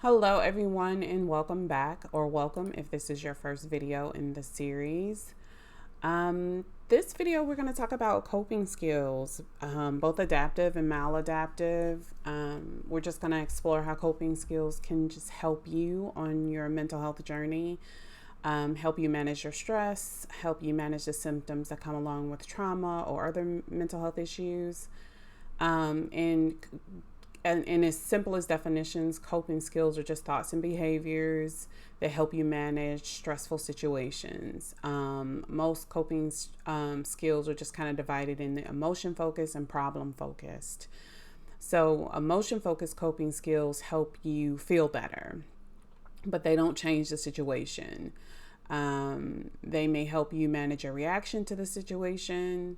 Hello, everyone, and welcome back, or welcome if this is your first video in the series. This video, we're going to talk about coping skills, both adaptive and maladaptive. We're just going to explore how coping skills can just help you on your mental health journey, help you manage your stress, help you manage the symptoms that come along with trauma or other mental health issues. And as simple as definitions, coping skills are just thoughts and behaviors that help you manage stressful situations. Most coping skills are just kind of divided into emotion focused and problem focused. So, emotion focused coping skills help you feel better, but they don't change the situation. They may help you manage your reaction to the situation,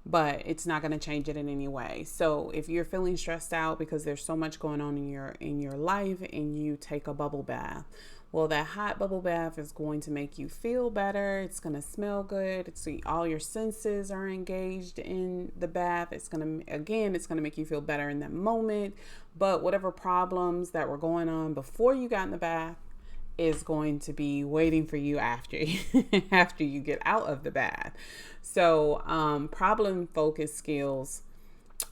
but it's not going to change it in any way. So if you're feeling stressed out because there's so much going on in your life and you take a bubble bath, well, that hot bubble bath is going to make you feel better. It's going to smell good. All your senses are engaged in the bath. It's going to make you feel better in that moment. But whatever problems that were going on before you got in the bath is going to be waiting for you after after you get out of the bath. So problem focused skills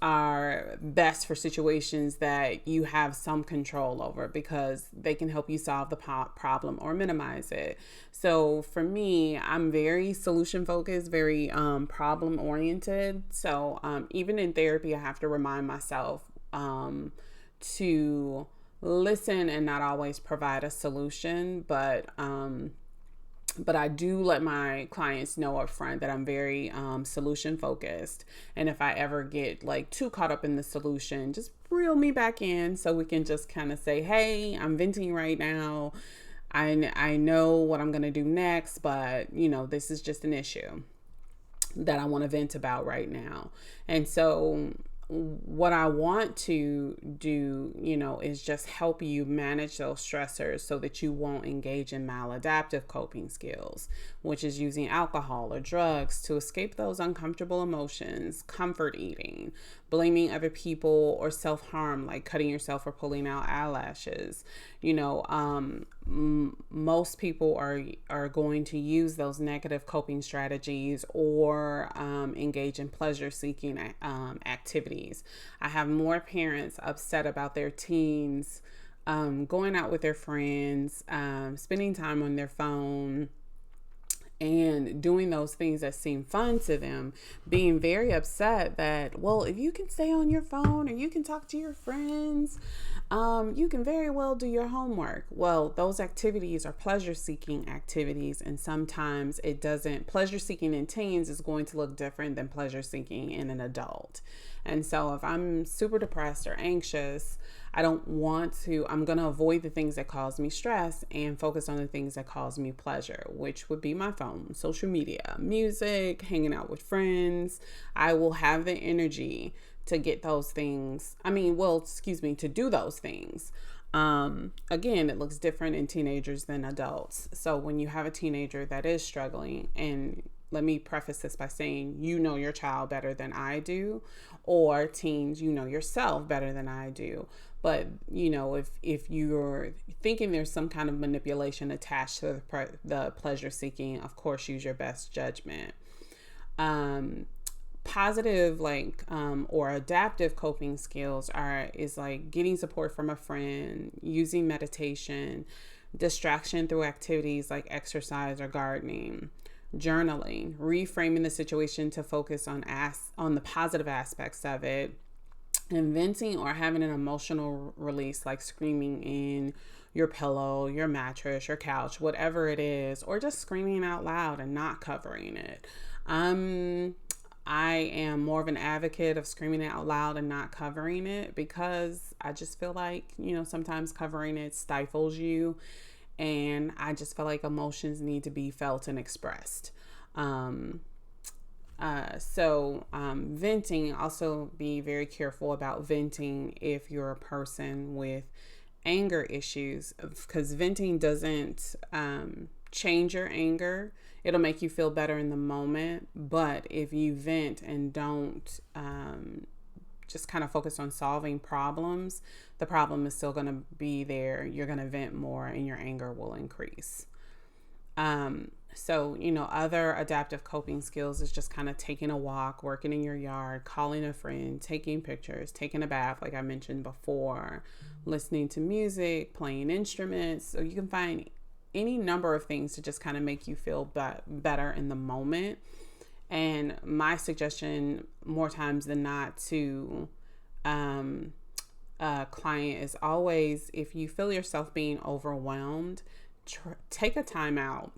are best for situations that you have some control over because they can help you solve the problem or minimize it. So for me, I'm very solution focused, very problem oriented. So even in therapy, I have to remind myself to listen and not always provide a solution, but I do let my clients know up front that I'm very solution focused. And if I ever get like too caught up in the solution, just reel me back in so we can just kind of say, hey, I'm venting right now. I know what I'm going to do next, but this is just an issue that I want to vent about right now. And so what I want to do, is just help you manage those stressors so that you won't engage in maladaptive coping skills, which is using alcohol or drugs to escape those uncomfortable emotions, comfort eating, blaming other people, or self-harm, like cutting yourself or pulling out eyelashes. Most people are going to use those negative coping strategies or engage in pleasure-seeking activities. I have more parents upset about their teens going out with their friends, spending time on their phone, and doing those things that seem fun to them, being very upset that, well, if you can stay on your phone or you can talk to your friends, you can very well do your homework. Well, those activities are pleasure seeking activities, and sometimes pleasure seeking in teens is going to look different than pleasure seeking in an adult. And so if I'm super depressed or anxious, I'm going to avoid the things that cause me stress and focus on the things that cause me pleasure, which would be my phone, social media, music, hanging out with friends. I will have the energy to get those things. To do those things. Again, it looks different in teenagers than adults. So when you have a teenager that is struggling, and let me preface this by saying, your child better than I do, or teens, yourself better than I do. But, if you're thinking there's some kind of manipulation attached to the pleasure seeking, of course, use your best judgment. Positive or adaptive coping skills is like getting support from a friend, using meditation, distraction through activities like exercise or gardening, journaling, reframing the situation to focus on the positive aspects of it, and venting or having an emotional release like screaming in your pillow, your mattress, your couch, whatever it is, or just screaming out loud and not covering it. I am more of an advocate of screaming out loud and not covering it because I just feel like, sometimes covering it stifles you. And I just feel like emotions need to be felt and expressed. Venting, also be very careful about venting if you're a person with anger issues, because venting doesn't change your anger. It'll make you feel better in the moment, but if you vent and don't just kind of focused on solving problems, the problem is still going to be there. You're going to vent more and your anger will increase. So, other adaptive coping skills is just kind of taking a walk, working in your yard, calling a friend, taking pictures, taking a bath, like I mentioned before, listening to music, playing instruments. So you can find any number of things to just kind of make you feel better in the moment. And my suggestion, more times than not, to a client is always, if you feel yourself being overwhelmed, take a time out.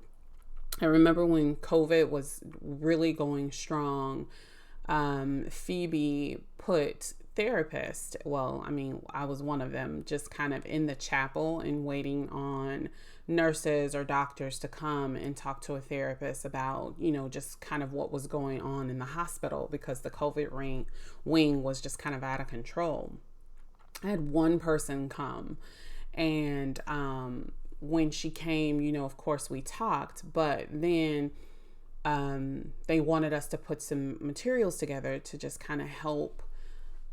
I remember when COVID was really going strong, Phoebe put therapists, I was one of them, just kind of in the chapel and waiting on nurses or doctors to come and talk to a therapist about, just kind of what was going on in the hospital, because the COVID wing was just kind of out of control. I had one person come, and when she came, of course we talked, but then they wanted us to put some materials together to just kind of help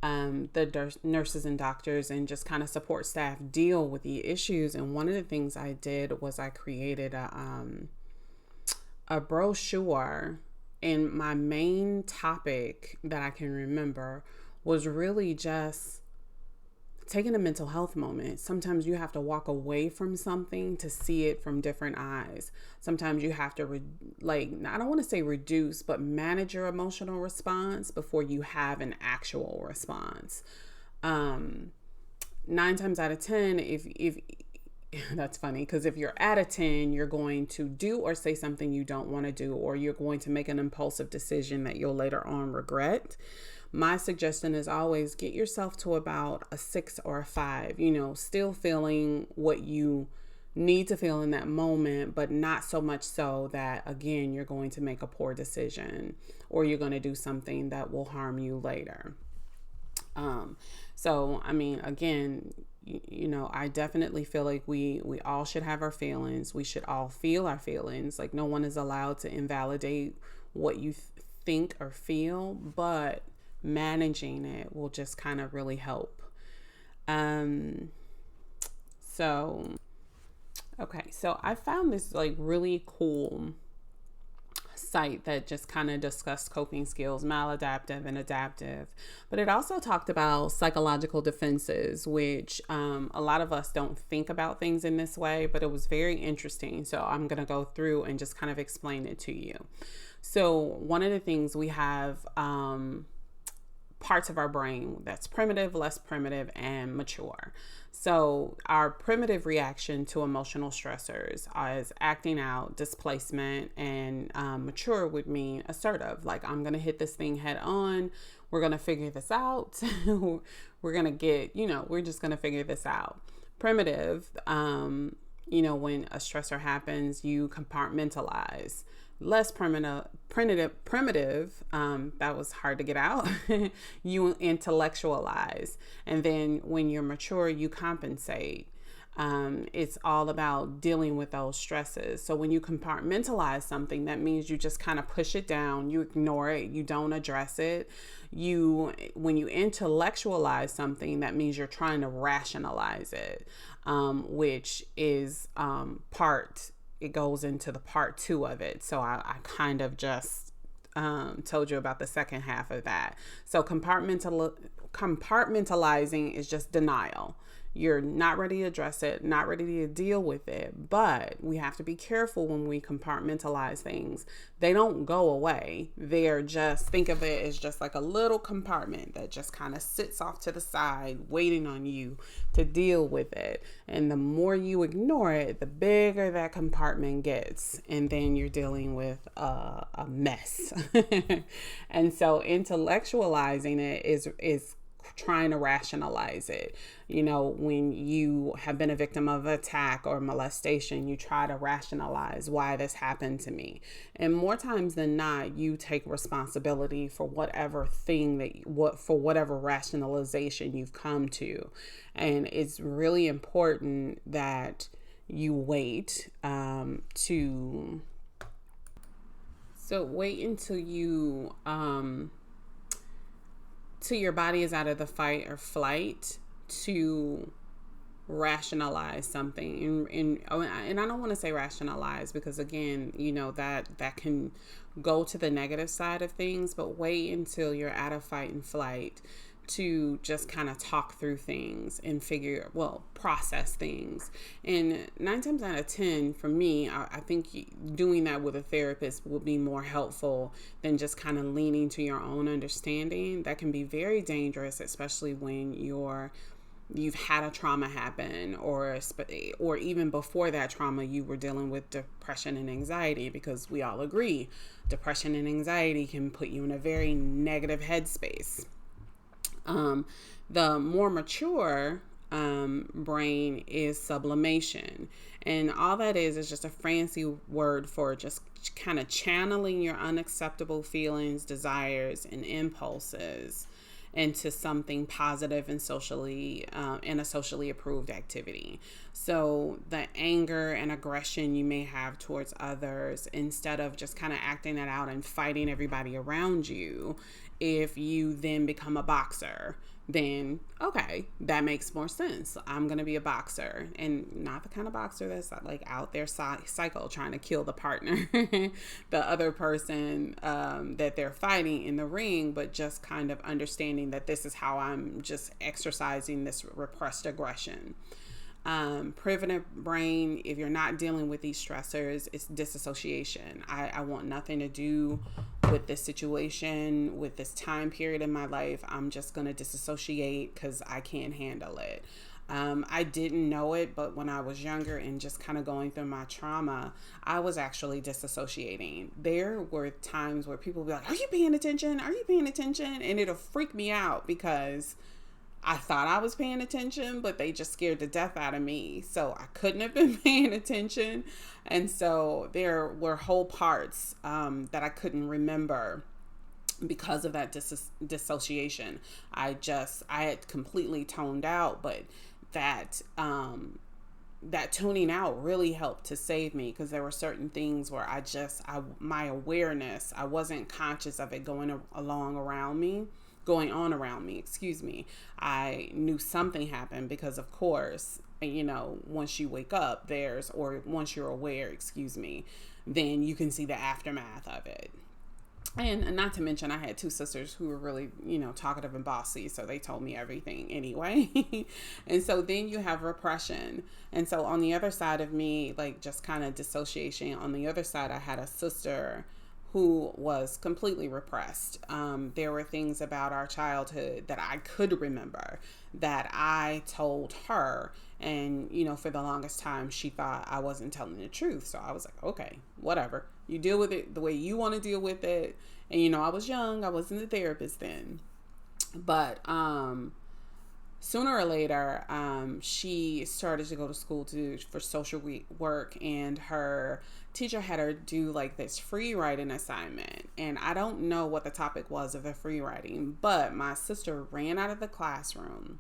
the nurses and doctors and just kind of support staff deal with the issues. And one of the things I did was I created a brochure, and my main topic that I can remember was really just taking a mental health moment. Sometimes you have to walk away from something to see it from different eyes. Sometimes you have to, I don't want to say reduce, but manage your emotional response before you have an actual response. 9 times out of 10, if that's funny, because if you're at a 10, you're going to do or say something you don't want to do, or you're going to make an impulsive decision that you'll later on regret. My suggestion is always get yourself to about a 6 or a 5, still feeling what you need to feel in that moment, but not so much so that, again, you're going to make a poor decision or you're going to do something that will harm you later. Again, I definitely feel like we all should have our feelings. We should all feel our feelings. Like, no one is allowed to invalidate what you think or feel, but managing it will just kind of really help. So I found this really cool site that just kind of discussed coping skills, maladaptive and adaptive, but it also talked about psychological defenses, which a lot of us don't think about things in this way, but it was very interesting. So I'm going to go through and just kind of explain it to you. So one of the things, we have parts of our brain that's primitive, less primitive, and mature. So our primitive reaction to emotional stressors is acting out, displacement, and mature would mean assertive. Like, I'm going to hit this thing head on. We're going to figure this out. We're going to we're just going to figure this out. Primitive, when a stressor happens, you compartmentalize. Less primitive, that was hard to get out. You intellectualize. And then when you're mature, you compensate. It's all about dealing with those stresses. So when you compartmentalize something, that means you just kind of push it down, you ignore it, you don't address it. When you intellectualize something, that means you're trying to rationalize it, which is it goes into the part 2 of it. So I kind of just told you about the second half of that. So compartmentalizing is just denial. You're not ready to address it, not ready to deal with it. But we have to be careful when we compartmentalize things. They don't go away. They're just, think of it as just like a little compartment that just kind of sits off to the side, waiting on you to deal with it. And the more you ignore it, the bigger that compartment gets. And then you're dealing with a mess. And so intellectualizing it is trying to rationalize it. When you have been a victim of attack or molestation, you try to rationalize why this happened to me. And more times than not, you take responsibility for whatever rationalization you've come to. And it's really important that you wait wait until you till your body is out of the fight or flight to rationalize something. And I don't want to say rationalize, because again, that can go to the negative side of things, but wait until you're out of fight and flight to just kind of talk through things and process things. And 9 times out of 10, for me, I think doing that with a therapist will be more helpful than just kind of leaning to your own understanding. That can be very dangerous, especially when you've had a trauma happen, or even before that trauma, you were dealing with depression and anxiety, because we all agree depression and anxiety can put you in a very negative headspace. The more mature brain is sublimation. And all that is just a fancy word for just kind of channeling your unacceptable feelings, desires, and impulses into something positive and socially in a socially approved activity. So the anger and aggression you may have towards others, instead of just kind of acting that out and fighting everybody around you, if you then become a boxer, then okay, that makes more sense. I'm going to be a boxer, and not the kind of boxer that's like out there psycho trying to kill the partner, the other person that they're fighting in the ring, but just kind of understanding that this is how I'm just exercising this repressed aggression. Primitive brain, if you're not dealing with these stressors, it's disassociation. I want nothing to do with this situation, with this time period in my life. I'm just going to disassociate because I can't handle it. I didn't know it, but when I was younger and just kind of going through my trauma, I was actually disassociating. There were times where people would be like, "Are you paying attention? Are you paying attention?" And it'll freak me out because I thought I was paying attention, but they just scared the death out of me. So I couldn't have been paying attention. And so there were whole parts that I couldn't remember because of that dissociation. I had completely toned out, but that tuning out really helped to save me, because there were certain things where my awareness, I wasn't conscious of it going on around me. I knew something happened because, of course, once you wake up, once you're aware, then you can see the aftermath of it. And not to mention, I had 2 sisters who were really, talkative and bossy, so they told me everything anyway. And so then you have repression. And so on the other side of me, like just kind of dissociation, on the other side, I had a sister who was completely repressed. There were things about our childhood that I could remember that I told her. And, for the longest time, she thought I wasn't telling the truth. So I was like, okay, whatever. You deal with it the way you want to deal with it. And, I was young. I wasn't a therapist then. But sooner or later, she started to go to school for social work, and her teacher had her do like this free writing assignment. And I don't know what the topic was of the free writing, but my sister ran out of the classroom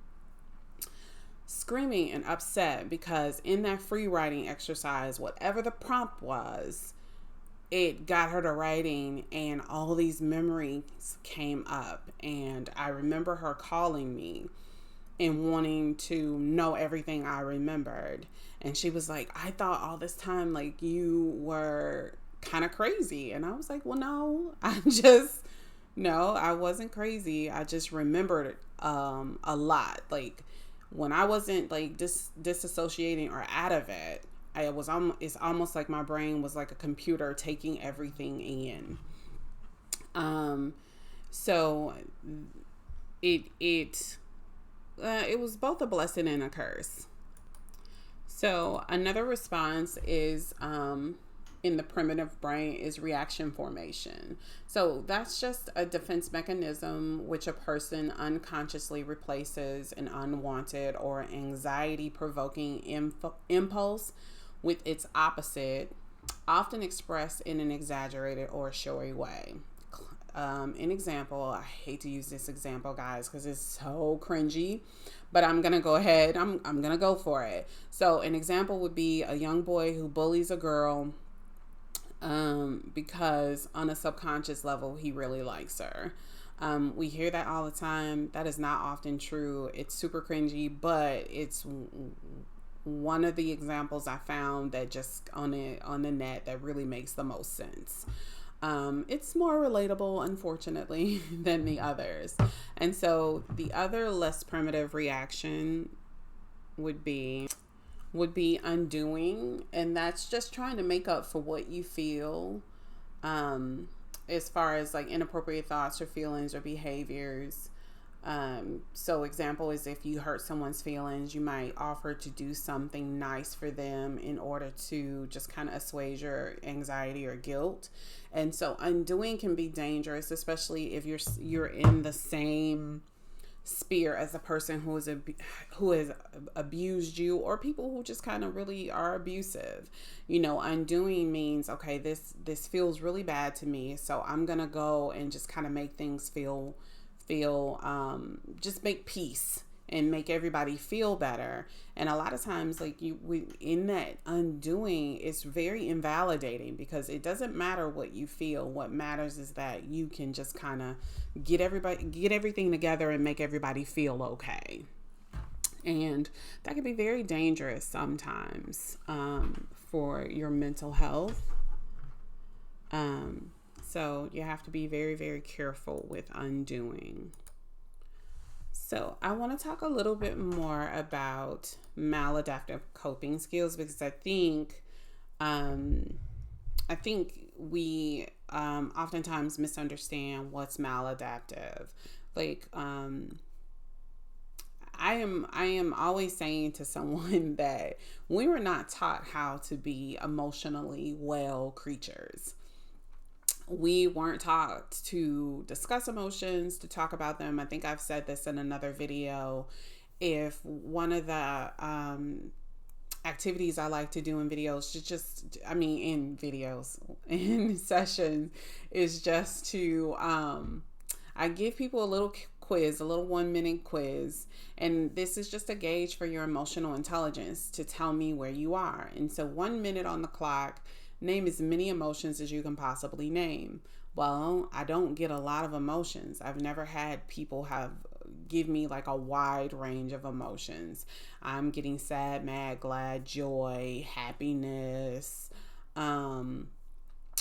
screaming and upset because in that free writing exercise, whatever the prompt was, it got her to writing, and all these memories came up. And I remember her calling me and wanting to know everything I remembered. And she was like, "I thought all this time like you were kind of crazy." And I was like, "Well, no, I wasn't crazy. I just remembered a lot. Like when I wasn't like disassociating or out of it, it's almost like my brain was like a computer taking everything in." So it was both a blessing and a curse. So another response is in the primitive brain is reaction formation. So that's just a defense mechanism which a person unconsciously replaces an unwanted or anxiety-provoking impulse with its opposite, often expressed in an exaggerated or showy way. An example, I hate to use this example, guys, because it's so cringy, but I'm going to go ahead. I'm going to go for it. So an example would be a young boy who bullies a girl because on a subconscious level, he really likes her. We hear that all the time. That is not often true. It's super cringy, but it's one of the examples I found that just on the net that really makes the most sense. It's more relatable, unfortunately, than the others. And so the other less primitive reaction would be undoing, and that's just trying to make up for what you feel, as far as like inappropriate thoughts or feelings or behaviors. So example is if you hurt someone's feelings, you might offer to do something nice for them in order to just kind of assuage your anxiety or guilt. And so undoing can be dangerous, especially if you're in the same sphere as a person who has abused you, or people who just kind of really are abusive. Undoing means, okay, this feels really bad to me, so I'm gonna go and just kind of make things feel just make peace and make everybody feel better. And a lot of times, like in that undoing, it's very invalidating, because it doesn't matter what you feel. What matters is that you can just kind of get everything together and make everybody feel okay. And that can be very dangerous sometimes, for your mental health. So you have to be very, very careful with undoing. So I want to talk a little bit more about maladaptive coping skills, because I think we oftentimes misunderstand what's maladaptive. Like, I am always saying to someone that we were not taught how to be emotionally well creatures. We weren't taught to discuss emotions, to talk about them. I think I've said this in another video. If one of the activities I like to do in videos, in sessions, is just to, I give people a little quiz, a little 1-minute quiz. And this is just a gauge for your emotional intelligence to tell me where you are. And so 1 minute on the clock, name as many emotions as you can possibly name. Well, I don't get a lot of emotions. I've never had people give me like a wide range of emotions. I'm getting sad, mad, glad, joy, happiness,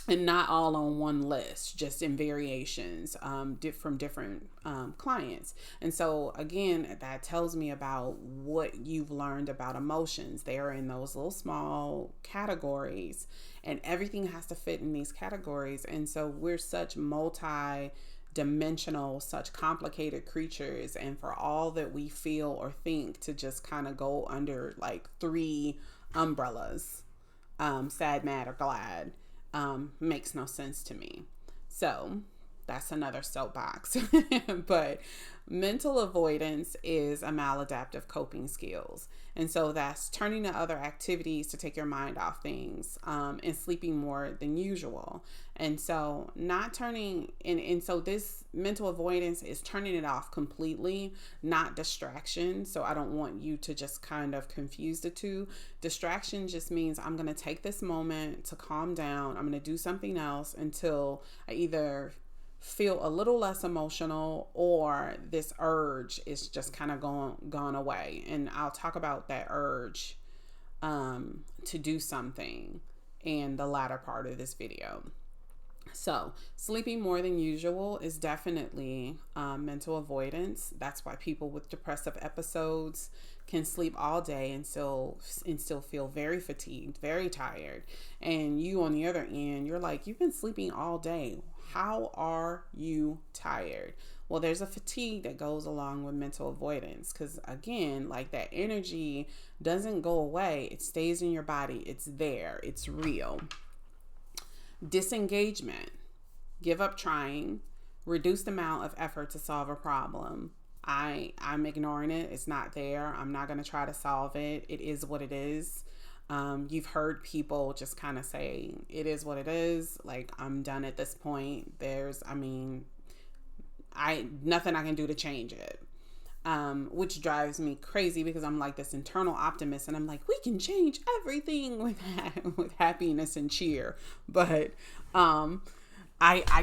and not all on one list, just in variations from different clients. And so again, that tells me about what you've learned about emotions. They are in those little small categories, and everything has to fit in these categories. And so we're such multi-dimensional, such complicated creatures, and for all that we feel or think to just kind of go under like 3 umbrellas, sad, mad, or glad, makes no sense to me. So that's another soapbox. But mental avoidance is a maladaptive coping skills. And so that's turning to other activities to take your mind off things, and sleeping more than usual. And so so this mental avoidance is turning it off completely, not distraction. So I don't want you to just kind of confuse the two. Distraction just means I'm going to take this moment to calm down. I'm going to do something else until I either feel a little less emotional or this urge is just kind of gone away. And I'll talk about that urge to do something in the latter part of this video. So sleeping more than usual is definitely mental avoidance. That's why people with depressive episodes can sleep all day and still feel very fatigued, very tired. And you on the other end, you're like, you've been sleeping all day. How are you tired? Well, there's a fatigue that goes along with mental avoidance, because again, like, that energy doesn't go away. It stays in your body. It's there. It's real. Disengagement. Give up trying. Reduce the amount of effort to solve a problem. I'm ignoring it. It's not there. I'm not going to try to solve it. It is what it is. You've heard people just kind of say, it is what it is. Like, I'm done at this point. Nothing I can do to change it. Which drives me crazy, because I'm like this internal optimist, and I'm like, we can change everything with happiness and cheer. But I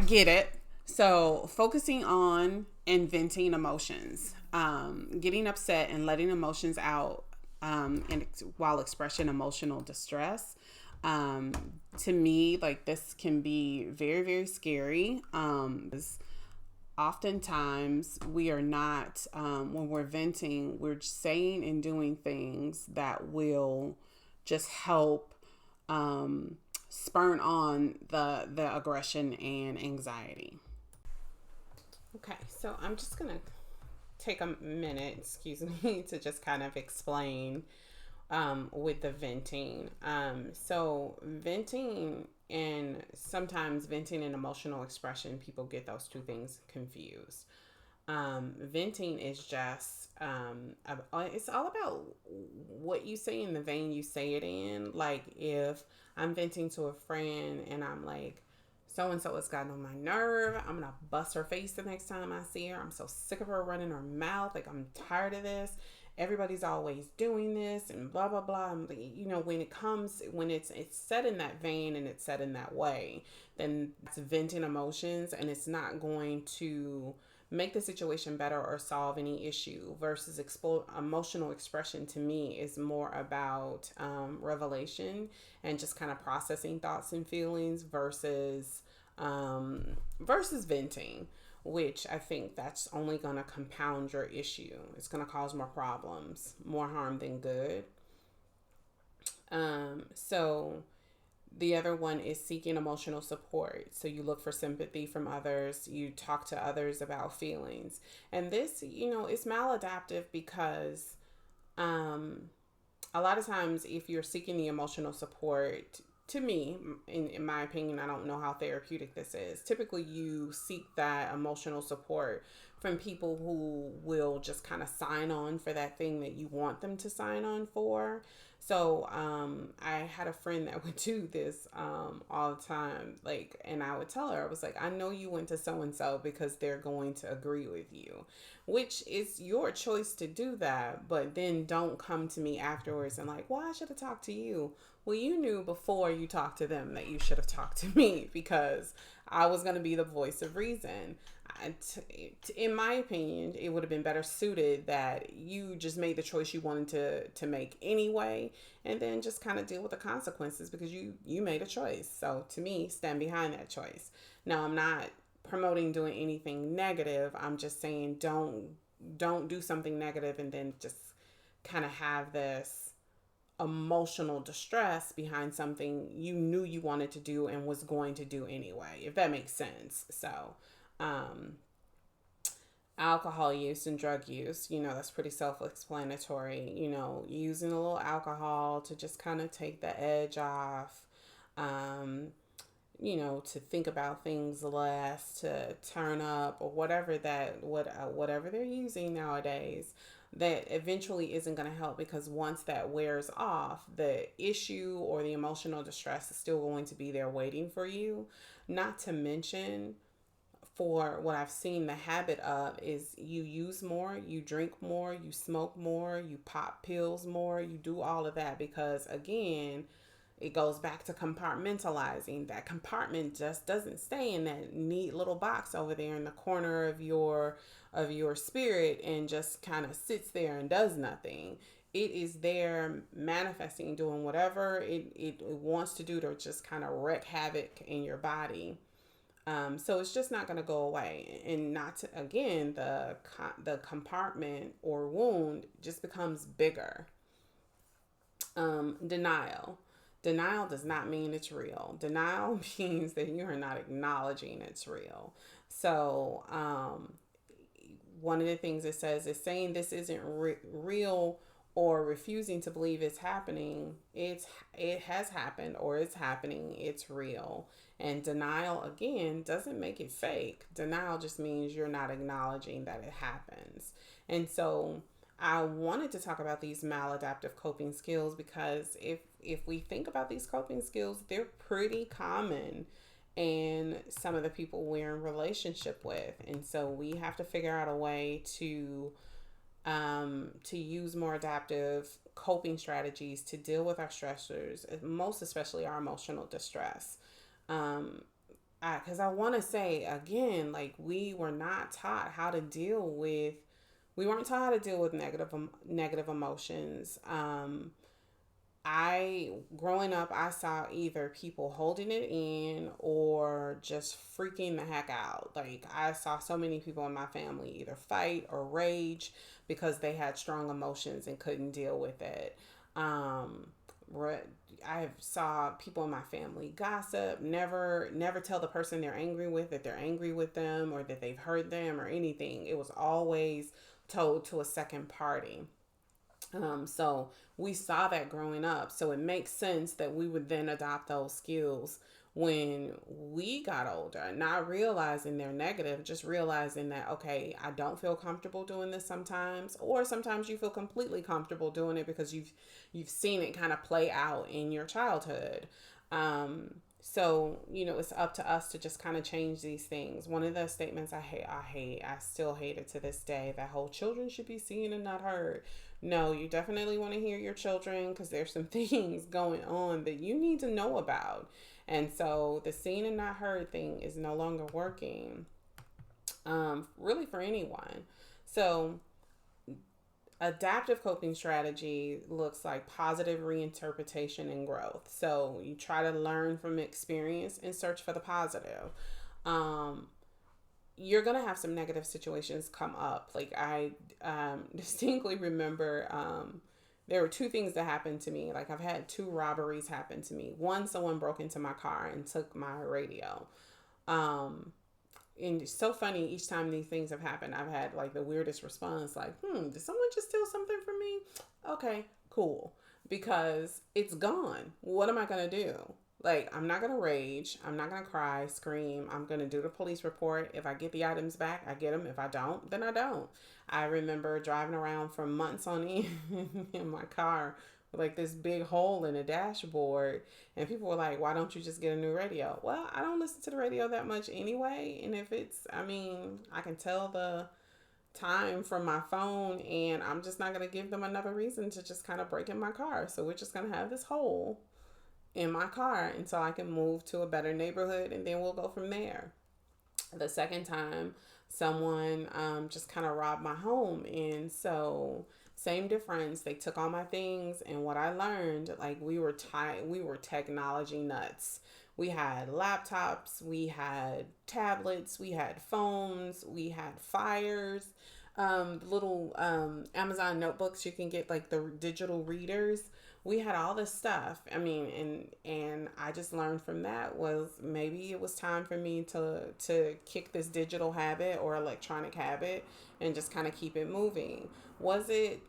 get it. So, focusing on and venting emotions, getting upset and letting emotions out, and while expressing emotional distress. Um, to me, like this can be very, very scary. Oftentimes, we are not, when we're venting, we're saying and doing things that will just help spurn on the aggression and anxiety. Okay, so I'm just gonna take a minute, excuse me, to just kind of explain with the venting. So venting and sometimes venting and emotional expression, people get those two things confused. Venting is just it's all about what you say in the vein you say it in. Like if I'm venting to a friend and I'm like, so and so has gotten on my nerve, I'm gonna bust her face the next time I see her. I'm so sick of her running her mouth. Like I'm tired of this. Everybody's always doing this and blah blah blah. And, you know, when it's said in that vein and it's said in that way, then it's venting emotions and it's not going to make the situation better or solve any issue. Versus emotional expression to me is more about revelation and just kind of processing thoughts and feelings versus venting, which I think that's only going to compound your issue. It's going to cause more problems, more harm than good. So the other one is seeking emotional support. So you look for sympathy from others, you talk to others about feelings. And this, you know, is maladaptive because a lot of times if you're seeking the emotional support, to me, in my opinion, I don't know how therapeutic this is. Typically, you seek that emotional support from people who will just kind of sign on for that thing that you want them to sign on for. So I had a friend that would do this all the time. Like, and I would tell her, I was like, I know you went to so and so because they're going to agree with you, which is your choice to do that. But then don't come to me afterwards and like, well, I should have talked to you. Well, you knew before you talked to them that you should have talked to me because I was going to be the voice of reason. In my opinion, it would have been better suited that you just made the choice you wanted to make anyway, and then just kind of deal with the consequences because you made a choice. So to me, stand behind that choice. Now, I'm not promoting doing anything negative. I'm just saying don't do something negative and then just kind of have this emotional distress behind something you knew you wanted to do and was going to do anyway, if that makes sense. So, um, alcohol use and drug use, you know, that's pretty self-explanatory. You know, using a little alcohol to just kind of take the edge off, um, you know, to think about things less, to turn up, or whatever they're using nowadays, that eventually isn't going to help because once that wears off, the issue or the emotional distress is still going to be there waiting for you. Not to mention, for what I've seen the habit of is you use more, you drink more, you smoke more, you pop pills more, you do all of that because again, it goes back to compartmentalizing. That compartment just doesn't stay in that neat little box over there in the corner of your spirit and just kind of sits there and does nothing. It is there manifesting, doing whatever it wants to do to just kind of wreak havoc in your body. So it's just not going to go away, and not to, again, the compartment or wound just becomes bigger. Denial. Denial does not mean it's real. Denial means that you are not acknowledging it's real. So, one of the things it says is saying this isn't real or refusing to believe it's happening. It has happened or it's happening. It's real. And denial again doesn't make it fake. Denial just means you're not acknowledging that it happens. And so I wanted to talk about these maladaptive coping skills because if we think about these coping skills, they're pretty common and some of the people we're in relationship with. And so we have to figure out a way to use more adaptive coping strategies to deal with our stressors, most especially our emotional distress. Um, because I want to say again, like we were not taught how to deal with, we weren't taught how to deal with negative emotions. I growing up, I saw either people holding it in or just freaking the heck out. Like I saw so many people in my family either fight or rage because they had strong emotions and couldn't deal with it. Um, I saw people in my family gossip, never tell the person they're angry with that they're angry with them or that they've hurt them or anything. It was always told to a second party. So we saw that growing up. So it makes sense that we would then adopt those skills when we got older, not realizing they're negative, just realizing that, okay, I don't feel comfortable doing this sometimes, or sometimes you feel completely comfortable doing it because you've seen it kind of play out in your childhood. So, it's up to us to just kind of change these things. One of the statements I still hate it to this day, that whole children should be seen and not heard. No, you definitely want to hear your children because there's some things going on that you need to know about. And so the seen and not heard thing is no longer working, really for anyone. So adaptive coping strategy looks like positive reinterpretation and growth. So you try to learn from experience and search for the positive. Um, you're going to have some negative situations come up. Like I distinctly remember there were two things that happened to me. Like I've had two robberies happen to me. One, someone broke into my car and took my radio. Um, and it's so funny, each time these things have happened, I've had like the weirdest response, like, did someone just steal something from me? Okay, cool. Because it's gone. What am I going to do? Like, I'm not going to rage. I'm not going to cry, scream. I'm going to do the police report. If I get the items back, I get them. If I don't, then I don't. I remember driving around for months on end in my car with like this big hole in the dashboard. And people were like, why don't you just get a new radio? Well, I don't listen to the radio that much anyway. And if it's, I can tell the time from my phone, and I'm just not going to give them another reason to just kind of break in my car. So we're just going to have this hole in my car until I can move to a better neighborhood, and then we'll go from there. The second time, someone just kind of robbed my home, and so same difference. They took all my things, and what I learned, like we were technology nuts. We had laptops, we had tablets, we had phones, we had fires, little Amazon notebooks you can get, like the digital readers. We had all this stuff. And I just learned from that was maybe it was time for me to kick this digital habit or electronic habit and just kind of keep it moving. Was it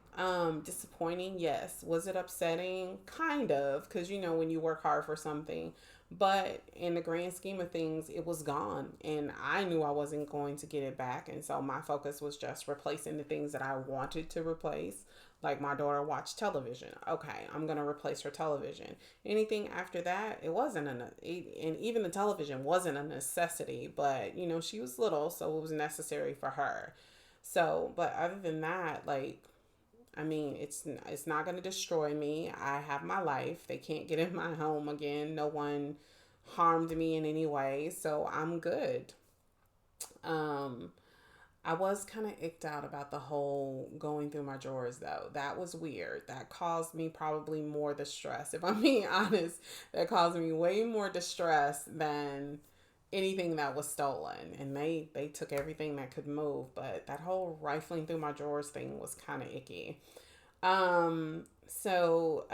disappointing? Yes. Was it upsetting? Kind of, because when you work hard for something. But in the grand scheme of things, it was gone. And I knew I wasn't going to get it back. And so my focus was just replacing the things that I wanted to replace. Like my daughter watched television. Okay, I'm going to replace her television. Anything after that, it wasn't and even the television wasn't a necessity. But, she was little, so it was necessary for her. So, but other than that, like, it's not going to destroy me. I have my life. They can't get in my home again. No one harmed me in any way, so I'm good. Um, I was kind of icked out about the whole going through my drawers, though. That was weird. That caused me probably more distress. If I'm being honest, that caused me way more distress than anything that was stolen. And they took everything that could move. But that whole rifling through my drawers thing was kind of icky. So,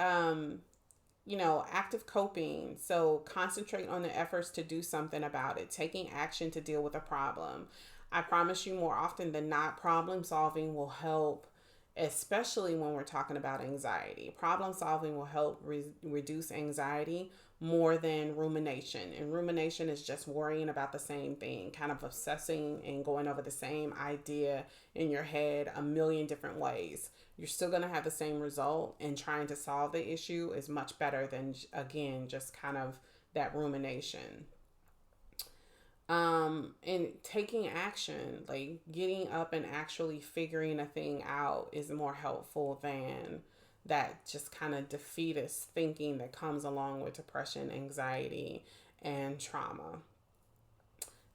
active coping. So concentrate on the efforts to do something about it, taking action to deal with a problem. I promise you, more often than not, problem solving will help, especially when we're talking about anxiety. Problem solving will help reduce anxiety more than rumination. And rumination is just worrying about the same thing, kind of obsessing and going over the same idea in your head a million different ways. You're still going to have the same result, and trying to solve the issue is much better than, again, just kind of that rumination. And taking action, like getting up and actually figuring a thing out, is more helpful than that just kind of defeatist thinking that comes along with depression, anxiety, and trauma.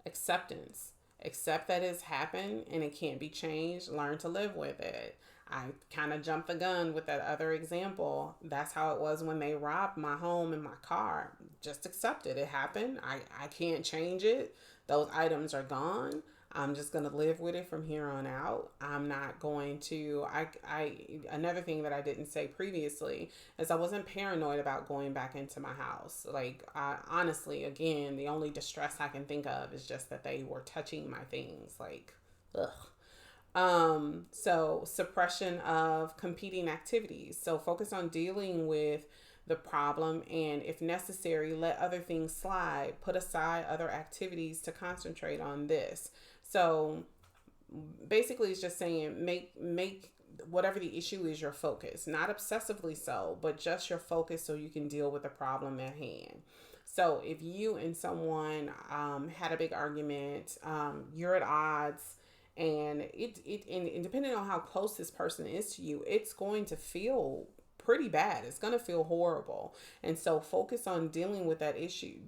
Acceptance. Accept that it's happened and it can't be changed. Learn to live with it. I kind of jumped the gun with that other example. That's how it was when they robbed my home and my car. Just accept it. It happened. I can't change it. Those items are gone. I'm just going to live with it from here on out. I'm not going to, another thing that I didn't say previously is I wasn't paranoid about going back into my house. Like, honestly, again, the only distress I can think of is just that they were touching my things. Like, ugh. So suppression of competing activities. So focus on dealing with the problem, and if necessary, let other things slide. Put aside other activities to concentrate on this. So basically it's just saying make whatever the issue is your focus, not obsessively so, but just your focus so you can deal with the problem at hand. So if you and someone had a big argument, you're at odds, and and depending on how close this person is to you, it's going to feel pretty bad. It's going to feel horrible. And so focus on dealing with that issue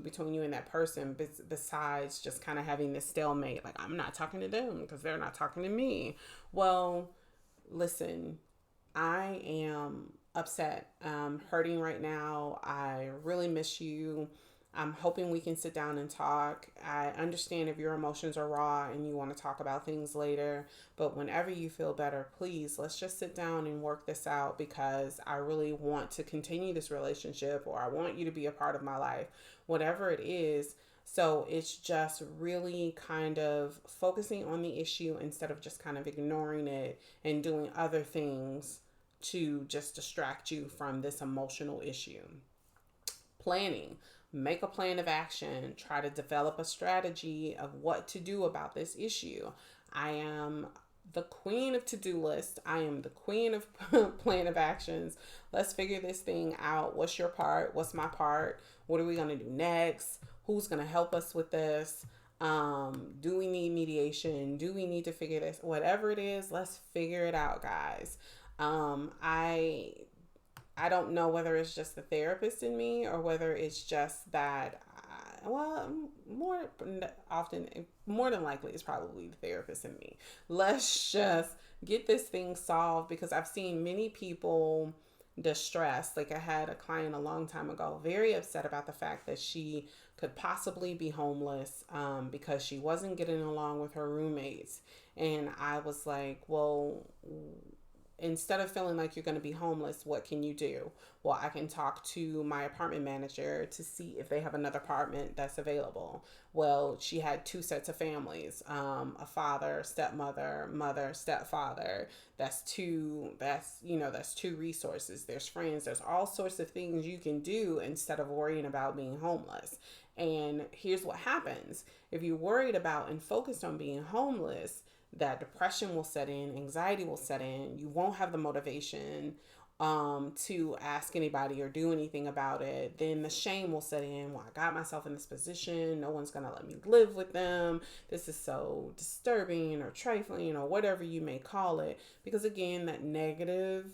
between you and that person, besides just kind of having this stalemate. Like, I'm not talking to them because they're not talking to me. Well, listen, I am upset. I'm hurting right now. I really miss you. I'm hoping we can sit down and talk. I understand if your emotions are raw and you want to talk about things later, but whenever you feel better, please, let's just sit down and work this out, because I really want to continue this relationship, or I want you to be a part of my life, whatever it is. So it's just really kind of focusing on the issue instead of just kind of ignoring it and doing other things to just distract you from this emotional issue. Planning. Make a plan of action. Try to develop a strategy of what to do about this issue. I am the queen of to-do list. I am the queen of plan of actions. Let's figure this thing out. What's your part? What's my part? What are we going to do next? Who's going to help us with this? Do we need mediation? Do we need to figure this? Whatever it is, let's figure it out, guys. I don't know whether it's just the therapist in me or whether it's just that, more than likely, it's probably the therapist in me. Let's just get this thing solved, because I've seen many people distressed. Like, I had a client a long time ago, very upset about the fact that she could possibly be homeless because she wasn't getting along with her roommates. And I was like, well, instead of feeling like you're going to be homeless, what can you do? Well, I can talk to my apartment manager to see if they have another apartment that's available. Well, she had two sets of families, a father, stepmother, mother, stepfather. That's two resources. There's friends. There's all sorts of things you can do instead of worrying about being homeless. And here's what happens. If you're worried about and focused on being homeless, that depression will set in, anxiety will set in. You won't have the motivation to ask anybody or do anything about it. Then the shame will set in. Well, I got myself in this position. No one's going to let me live with them. This is so disturbing or trifling or whatever you may call it. Because again, that negative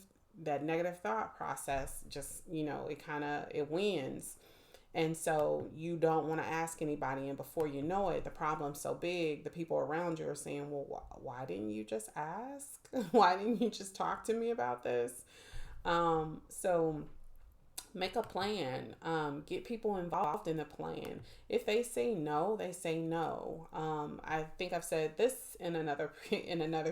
thought process just, it wins. And so you don't want to ask anybody. And before you know it, the problem's so big, the people around you are saying, well, why didn't you just ask? Why didn't you just talk to me about this? So make a plan. Get people involved in the plan. If they say no, they say no. I think I've said this in another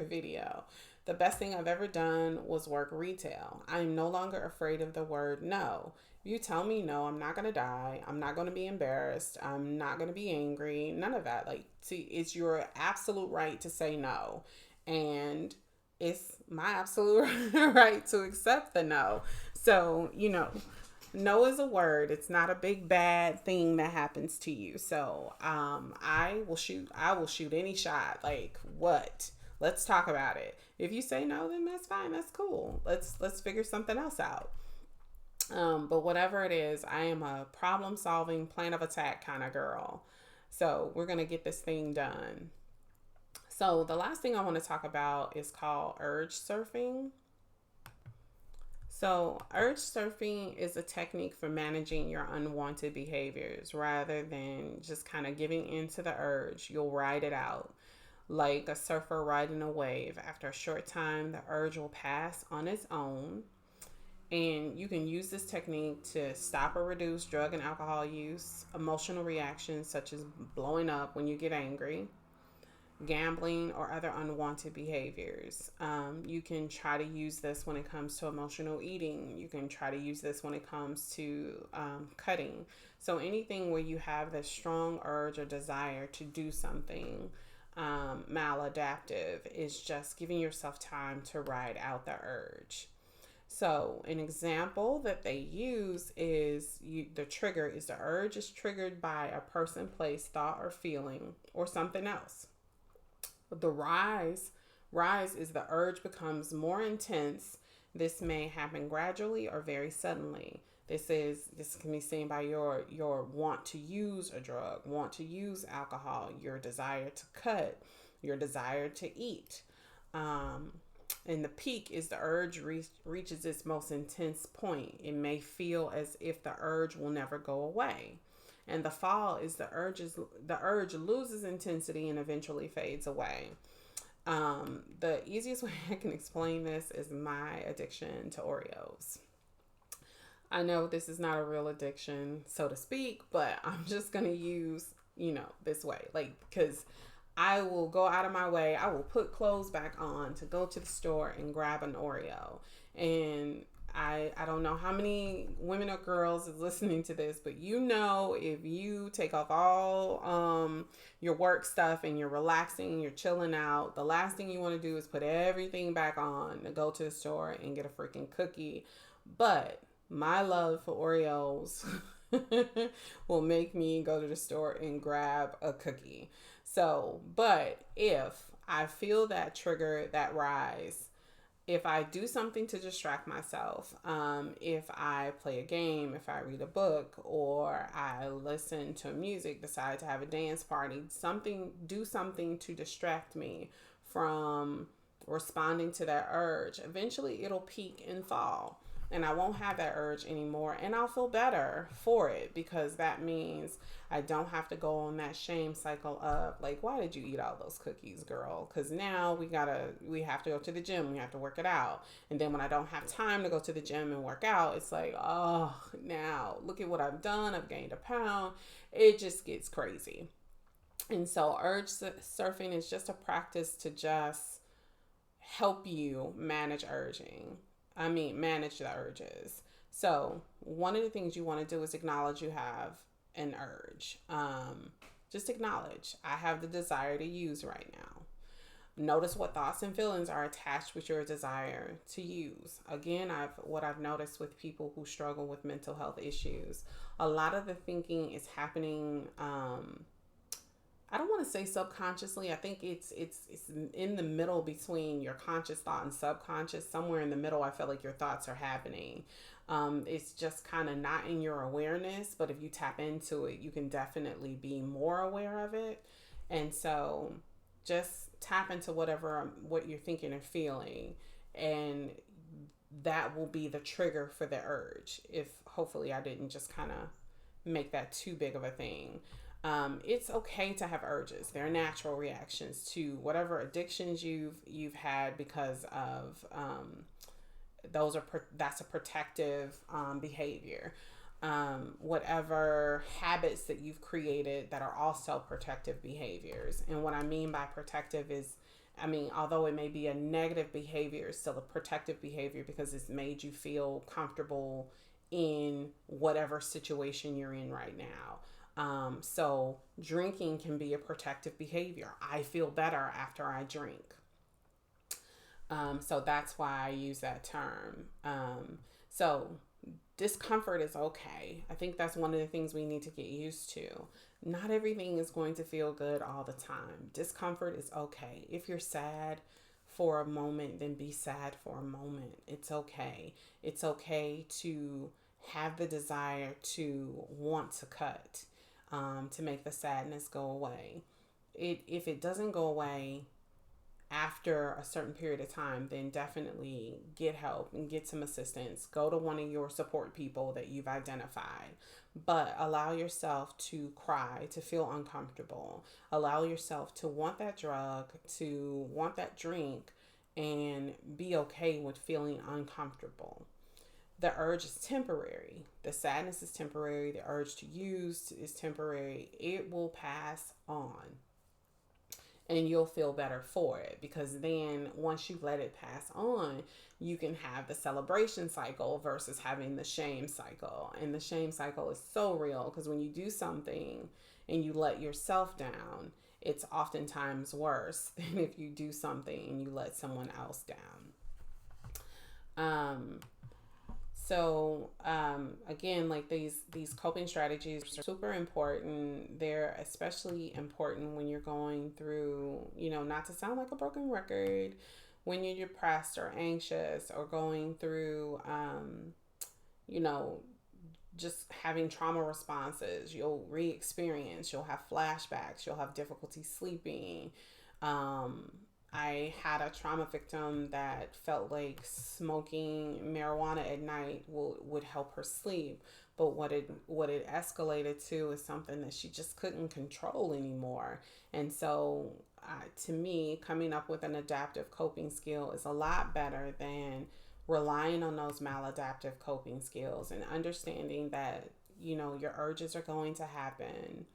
video. The best thing I've ever done was work retail. I'm no longer afraid of the word no. If you tell me no, I'm not going to die. I'm not going to be embarrassed. I'm not going to be angry. None of that. It's your absolute right to say no. And it's my absolute right to accept the no. So, no is a word. It's not a big bad thing that happens to you. So, I will shoot any shot. Like, what? Let's talk about it. If you say no, then that's fine. That's cool. Let's figure something else out. But whatever it is, I am a problem-solving, plan of attack kind of girl. So we're going to get this thing done. So the last thing I want to talk about is called urge surfing. So, urge surfing is a technique for managing your unwanted behaviors rather than just kind of giving into the urge. You'll ride it out like a surfer riding a wave. After a short time, the urge will pass on its own. And you can use this technique to stop or reduce drug and alcohol use, emotional reactions such as blowing up when you get angry, gambling, or other unwanted behaviors. You can try to use this when it comes to emotional eating. You can try to use this when it comes to cutting. So, anything where you have this strong urge or desire to do something maladaptive is just giving yourself time to ride out the urge. So, an example that they use is the trigger is the urge is triggered by a person, place, thought, or feeling, or something else. The rise is the urge becomes more intense. This may happen gradually or very suddenly. This can be seen by your want to use a drug, want to use alcohol, your desire to cut, your desire to eat. And the peak is the urge reaches its most intense point. It may feel as if the urge will never go away. And the fall is the urge loses intensity and eventually fades away. The easiest way I can explain this is my addiction to Oreos. I know this is not a real addiction, so to speak, but I'm just gonna use, this way. Like, because I will go out of my way, I will put clothes back on to go to the store and grab an Oreo. And I don't know how many women or girls is listening to this, but if you take off all your work stuff and you're relaxing, you're chilling out, the last thing you want to do is put everything back on to go to the store and get a freaking cookie. But my love for Oreos will make me go to the store and grab a cookie. So, but if I feel that trigger, that rise, if I do something to distract myself, if I play a game, if I read a book, or I listen to music, decide to have a dance party, do something to distract me from responding to that urge, eventually it'll peak and fall. And I won't have that urge anymore, and I'll feel better for it, because that means I don't have to go on that shame cycle of like, why did you eat all those cookies, girl? Because now we have to go to the gym, we have to work it out, and then when I don't have time to go to the gym and work out, it's like, oh, now look at what I've done, I've gained a pound. It just gets crazy. And so urge surfing is just a practice to just help you manage manage the urges. So one of the things you want to do is acknowledge you have an urge. Just acknowledge, I have the desire to use right now. Notice what thoughts and feelings are attached with your desire to use. Again, what I've noticed with people who struggle with mental health issues, a lot of the thinking is happening. I don't want to say subconsciously. I think it's in the middle between your conscious thought and subconscious. Somewhere in the middle, I feel like your thoughts are happening. It's just kind of not in your awareness, but if you tap into it, you can definitely be more aware of it. And so just tap into what you're thinking and feeling, and that will be the trigger for the urge. If hopefully I didn't just kind of make that too big of a thing. It's okay to have urges. They're natural reactions to whatever addictions you've had, because of that's a protective behavior. Whatever habits that you've created that are also protective behaviors. And what I mean by protective is, although it may be a negative behavior, it's still a protective behavior because it's made you feel comfortable in whatever situation you're in right now. So drinking can be a protective behavior. I feel better after I drink. So that's why I use that term. So discomfort is okay. I think that's one of the things we need to get used to. Not everything is going to feel good all the time. Discomfort is okay. If you're sad for a moment, then be sad for a moment. It's okay. It's okay to have the desire to want to cut. To make the sadness go away. If it doesn't go away after a certain period of time, then definitely get help and get some assistance. Go to one of your support people that you've identified, but allow yourself to cry, to feel uncomfortable. Allow yourself to want that drug, to want that drink, and be okay with feeling uncomfortable. The urge is temporary. The sadness is temporary. The urge to use is temporary. It will pass on, and you'll feel better for it, because then once you let it pass on, you can have the celebration cycle versus having the shame cycle. And the shame cycle is so real, because when you do something and you let yourself down, it's oftentimes worse than if you do something and you let someone else down. Again, like these coping strategies are super important. They're especially important when you're going through, not to sound like a broken record, when you're depressed or anxious or going through, just having trauma responses. You'll re-experience, you'll have flashbacks, you'll have difficulty sleeping. I had a trauma victim that felt like smoking marijuana at night would help her sleep. But what it escalated to is something that she just couldn't control anymore. And so to me, coming up with an adaptive coping skill is a lot better than relying on those maladaptive coping skills, and understanding that, your urges are going to happen.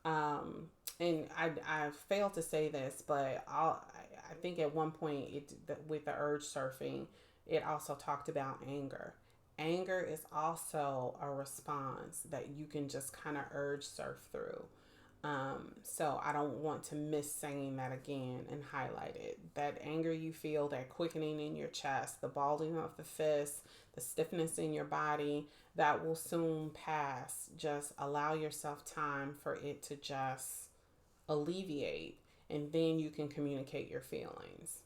And I failed to say this, but I think at one point with the urge surfing, it also talked about anger. Anger is also a response that you can just kind of urge surf through. So I don't want to miss saying that again and highlight it. That anger you feel, that quickening in your chest, the balding of the fist, the stiffness in your body, that will soon pass. Just allow yourself time for it to just alleviate, and then you can communicate your feelings.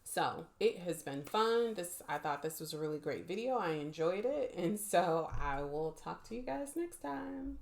So it has been fun. I thought this was a really great video. I enjoyed it. And so I will talk to you guys next time.